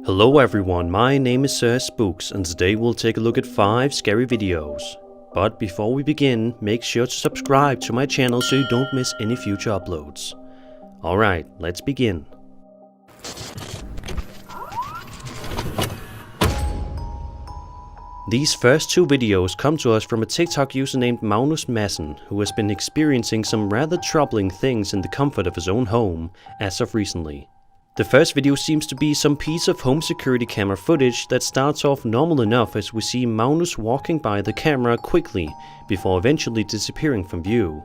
Hello everyone, my name is Sir Spooks and today we'll take a look at 5 scary videos. But before we begin, make sure to subscribe to my channel so you don't miss any future uploads. Alright, let's begin. These first 2 videos come to us from a TikTok user named Magnus Madsen, who has been experiencing some rather troubling things in the comfort of his own home as of recently. The first video seems to be some piece of home security camera footage that starts off normal enough as we see Magnus walking by the camera quickly before eventually disappearing from view.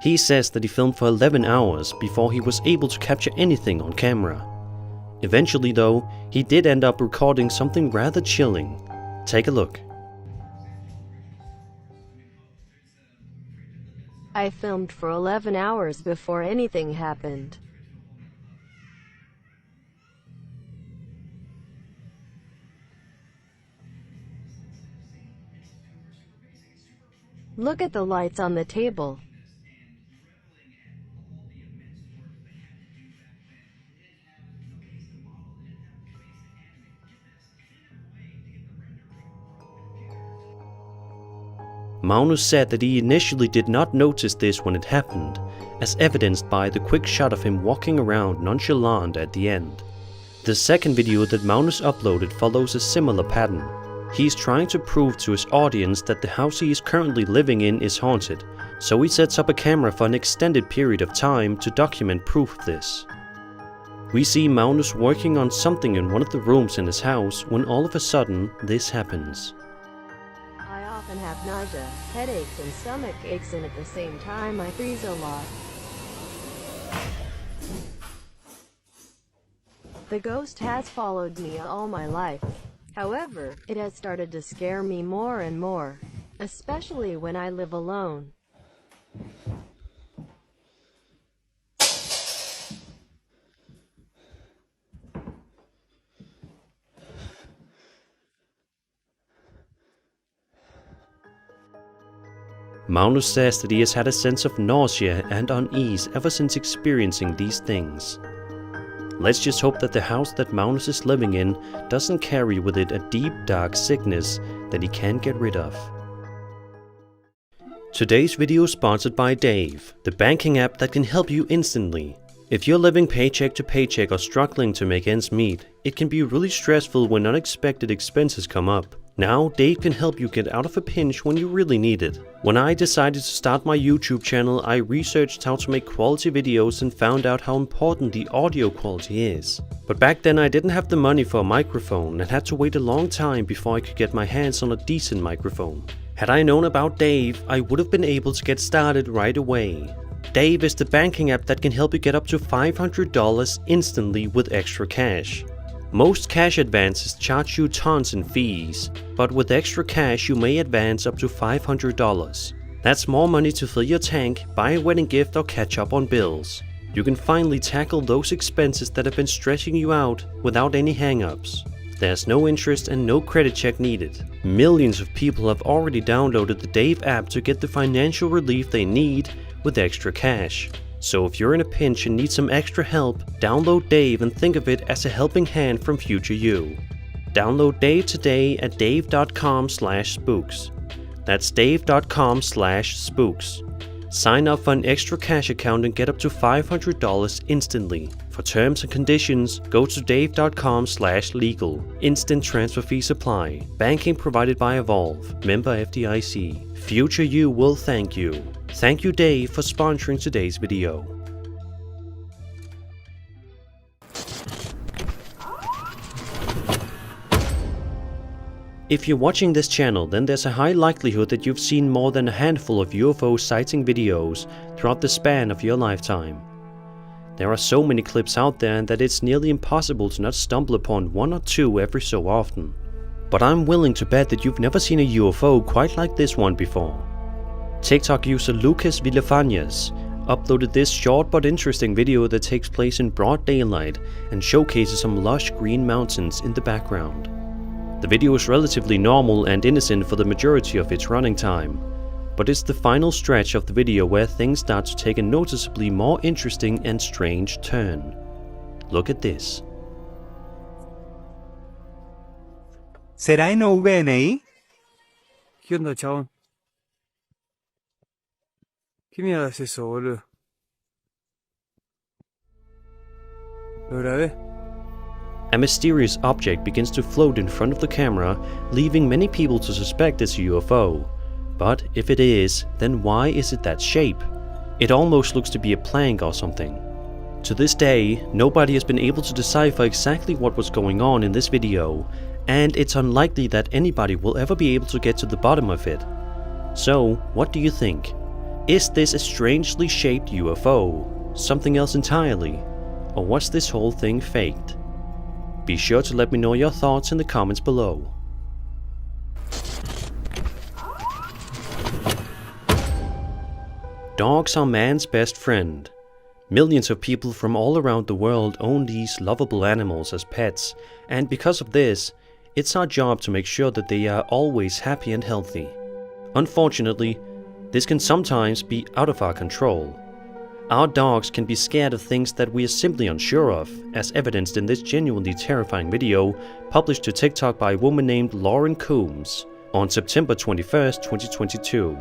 He says that he filmed for 11 hours before he was able to capture anything on camera. Eventually though, he did end up recording something rather chilling. Take a look. I filmed for 11 hours before anything happened. Look at the lights on the table. Magnus said that he initially did not notice this when it happened, as evidenced by the quick shot of him walking around nonchalant at the end. The second video that Magnus uploaded follows a similar pattern. He is trying to prove to his audience that the house he is currently living in is haunted, so he sets up a camera for an extended period of time to document proof of this. We see Magnus working on something in one of the rooms in his house when all of a sudden this happens. I often have nausea, headaches and stomach aches, and at the same time I freeze a lot. The ghost has followed me all my life. However, it has started to scare me more and more, especially when I live alone. Magnus says that he has had a sense of nausea and unease ever since experiencing these things. Let's just hope that the house that Magnus is living in doesn't carry with it a deep dark sickness that he can't get rid of. Today's video is sponsored by Dave, the banking app that can help you instantly. If you're living paycheck to paycheck or struggling to make ends meet, it can be really stressful when unexpected expenses come up. Now, Dave can help you get out of a pinch when you really need it. When I decided to start my YouTube channel, I researched how to make quality videos and found out how important the audio quality is. But back then I didn't have the money for a microphone and had to wait a long time before I could get my hands on a decent microphone. Had I known about Dave, I would have been able to get started right away. Dave is the banking app that can help you get up to $500 instantly with extra cash. Most cash advances charge you tons in fees, but with extra cash you may advance up to $500. That's more money to fill your tank, buy a wedding gift or catch up on bills. You can finally tackle those expenses that have been stressing you out without any hang-ups. There's no interest and no credit check needed. Millions of people have already downloaded the Dave app to get the financial relief they need with extra cash. So if you're in a pinch and need some extra help, download Dave and think of it as a helping hand from future you. Download Dave today at dave.com/spooks. That's dave.com/spooks. Sign up for an extra cash account and get up to $500 instantly. For terms and conditions, go to dave.com/legal. Instant transfer fees apply. Banking provided by Evolve. Member FDIC. Future you will thank you. Thank you, Dave, for sponsoring today's video. If you're watching this channel, then there's a high likelihood that you've seen more than a handful of UFO sighting videos throughout the span of your lifetime. There are so many clips out there that it's nearly impossible to not stumble upon 1 or 2 every so often. But I'm willing to bet that you've never seen a UFO quite like this one before. TikTok user Lucas Villafañez uploaded this short but interesting video that takes place in broad daylight and showcases some lush green mountains in the background. The video is relatively normal and innocent for the majority of its running time, but it's the final stretch of the video where things start to take a noticeably more interesting and strange turn. Look at this. ¿Será NVNI? ヒュンダちゃうん。君はせそうおる。裏で A mysterious object begins to float in front of the camera, leaving many people to suspect it's a UFO. But if it is, then why is it that shape? It almost looks to be a plank or something. To this day, nobody has been able to decipher exactly what was going on in this video, and it's unlikely that anybody will ever be able to get to the bottom of it. So, what do you think? Is this a strangely shaped UFO? Something else entirely? Or was this whole thing faked? Be sure to let me know your thoughts in the comments below. Dogs are man's best friend. Millions of people from all around the world own these lovable animals as pets, and because of this, it's our job to make sure that they are always happy and healthy. Unfortunately, this can sometimes be out of our control. Our dogs can be scared of things that we are simply unsure of, as evidenced in this genuinely terrifying video published to TikTok by a woman named Lauren Coombs on September 21st, 2022.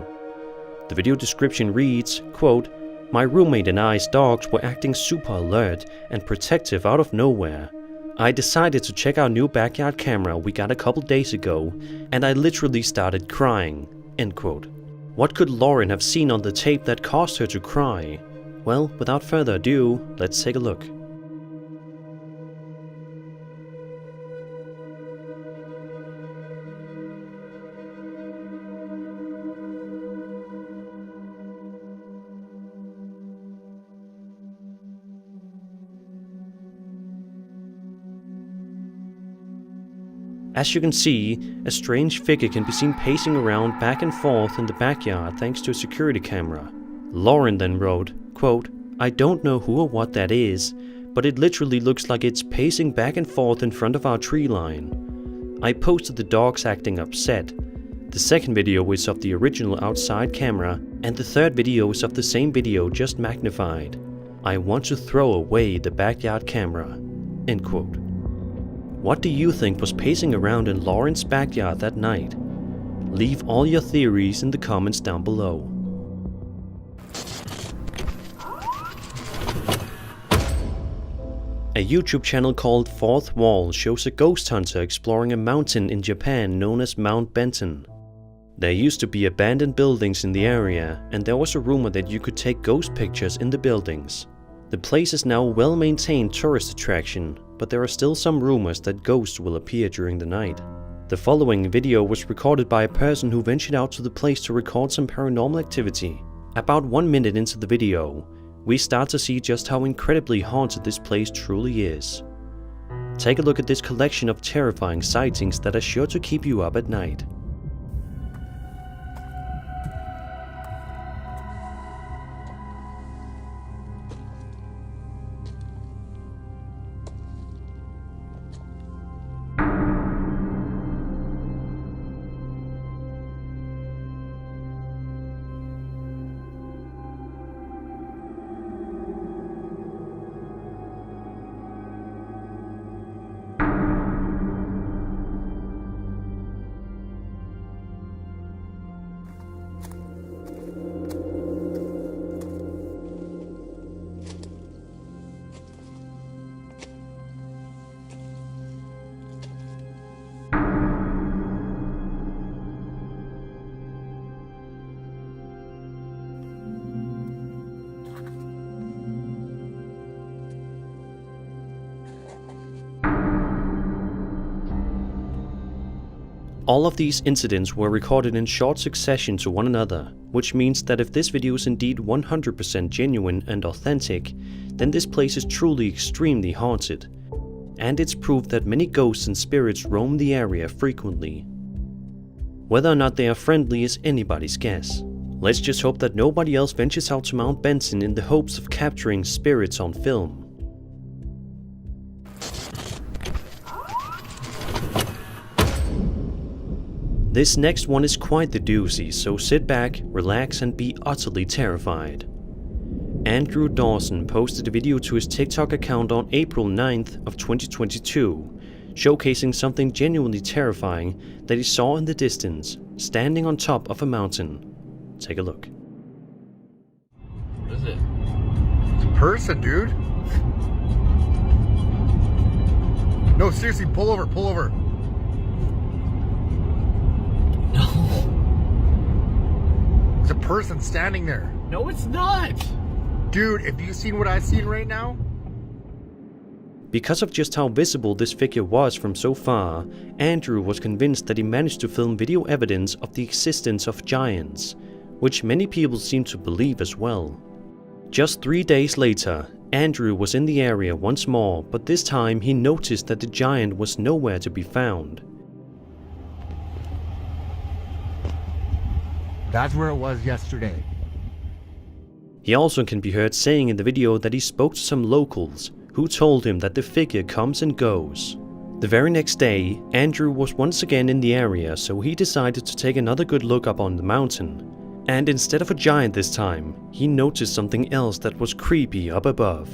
The video description reads, quote, "My roommate and I's dogs were acting super alert and protective out of nowhere. I decided to check our new backyard camera we got a couple days ago, and I literally started crying." End quote. What could Lauren have seen on the tape that caused her to cry? Well, without further ado, let's take a look. As you can see, a strange figure can be seen pacing around back and forth in the backyard thanks to a security camera. Lauren then wrote, quote, "I don't know who or what that is, but it literally looks like it's pacing back and forth in front of our tree line. I posted the dogs acting upset. The second video is of the original outside camera, and the third video is of the same video just magnified. I want to throw away the backyard camera." End quote. What do you think was pacing around in Lauren's backyard that night? Leave all your theories in the comments down below. A YouTube channel called Fourth Wall shows a ghost hunter exploring a mountain in Japan known as Mount Benton. There used to be abandoned buildings in the area, and there was a rumor that you could take ghost pictures in the buildings. The place is now a well-maintained tourist attraction, but there are still some rumors that ghosts will appear during the night. The following video was recorded by a person who ventured out to the place to record some paranormal activity. About 1 minute into the video, we start to see just how incredibly haunted this place truly is. Take a look at this collection of terrifying sightings that are sure to keep you up at night. All of these incidents were recorded in short succession to one another, which means that if this video is indeed 100% genuine and authentic, then this place is truly extremely haunted. And it's proof that many ghosts and spirits roam the area frequently. Whether or not they are friendly is anybody's guess. Let's just hope that nobody else ventures out to Mount Benton in the hopes of capturing spirits on film. This next one is quite the doozy, so sit back, relax, and be utterly terrified. Andrew Dawson posted a video to his TikTok account on April 9th of 2022, showcasing something genuinely terrifying that he saw in the distance, standing on top of a mountain. Take a look. What is it? It's a person, dude. No, seriously, pull over, pull over. No. It's a person standing there. No, it's not. Dude, have you seen what I've seen right now? Because of just how visible this figure was from so far, Andrew was convinced that he managed to film video evidence of the existence of giants, which many people seem to believe as well. Just 3 days later, Andrew was in the area once more, but this time he noticed that the giant was nowhere to be found. That's where it was yesterday. He also can be heard saying in the video that he spoke to some locals who told him that the figure comes and goes. The very next day, Andrew was once again in the area, so he decided to take another good look up on the mountain. And instead of a giant this time, he noticed something else that was creepy up above.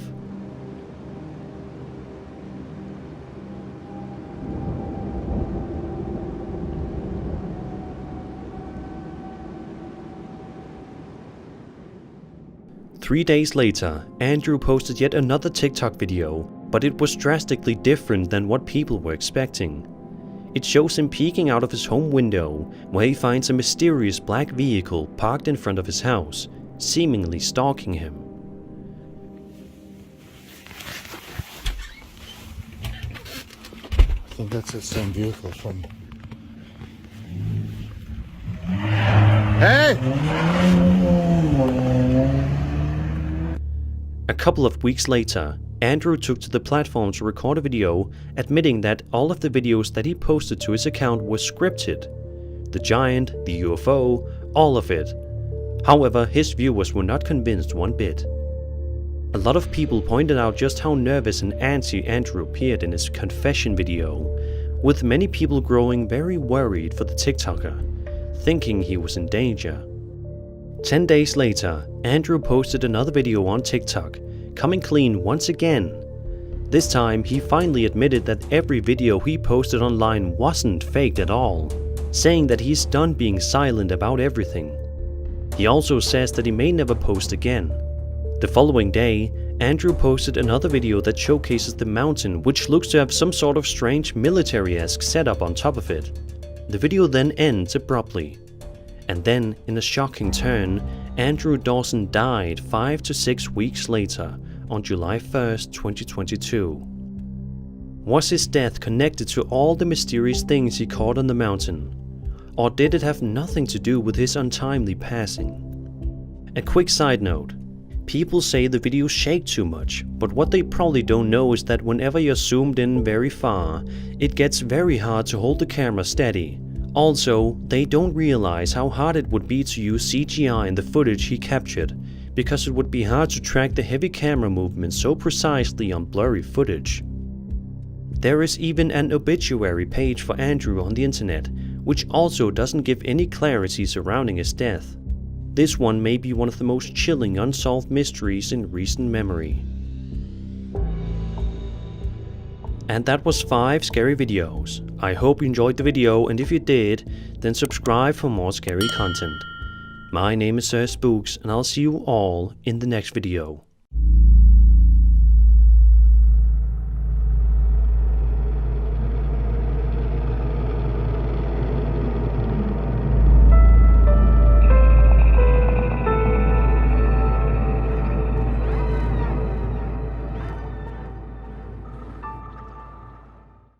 Three days later, Andrew posted yet another TikTok video, but it was drastically different than what people were expecting. It shows him peeking out of his home window, where he finds a mysterious black vehicle parked in front of his house, seemingly stalking him. I think that's the same vehicle from... Hey! A couple of weeks later, Andrew took to the platform to record a video admitting that all of the videos that he posted to his account were scripted. The giant, the UFO, all of it. However, his viewers were not convinced one bit. A lot of people pointed out just how nervous and antsy Andrew appeared in his confession video, with many people growing very worried for the TikToker, thinking he was in danger. 10 days later, Andrew posted another video on TikTok, coming clean once again. This time, he finally admitted that every video he posted online wasn't faked at all, saying that he's done being silent about everything. He also says that he may never post again. The following day, Andrew posted another video that showcases the mountain, which looks to have some sort of strange military-esque setup on top of it. The video then ends abruptly. And then, in a shocking turn, Andrew Dawson died 5 to 6 weeks later, on July 1st, 2022. Was his death connected to all the mysterious things he caught on the mountain? Or did it have nothing to do with his untimely passing? A quick side note. People say the videos shake too much, but what they probably don't know is that whenever you're zoomed in very far, it gets very hard to hold the camera steady. Also, they don't realize how hard it would be to use CGI in the footage he captured, because it would be hard to track the heavy camera movements so precisely on blurry footage. There is even an obituary page for Andrew on the internet, which also doesn't give any clarity surrounding his death. This one may be one of the most chilling unsolved mysteries in recent memory. And that was 5 scary videos. I hope you enjoyed the video, and if you did, then subscribe for more scary content. My name is Sir Spooks, and I'll see you all in the next video.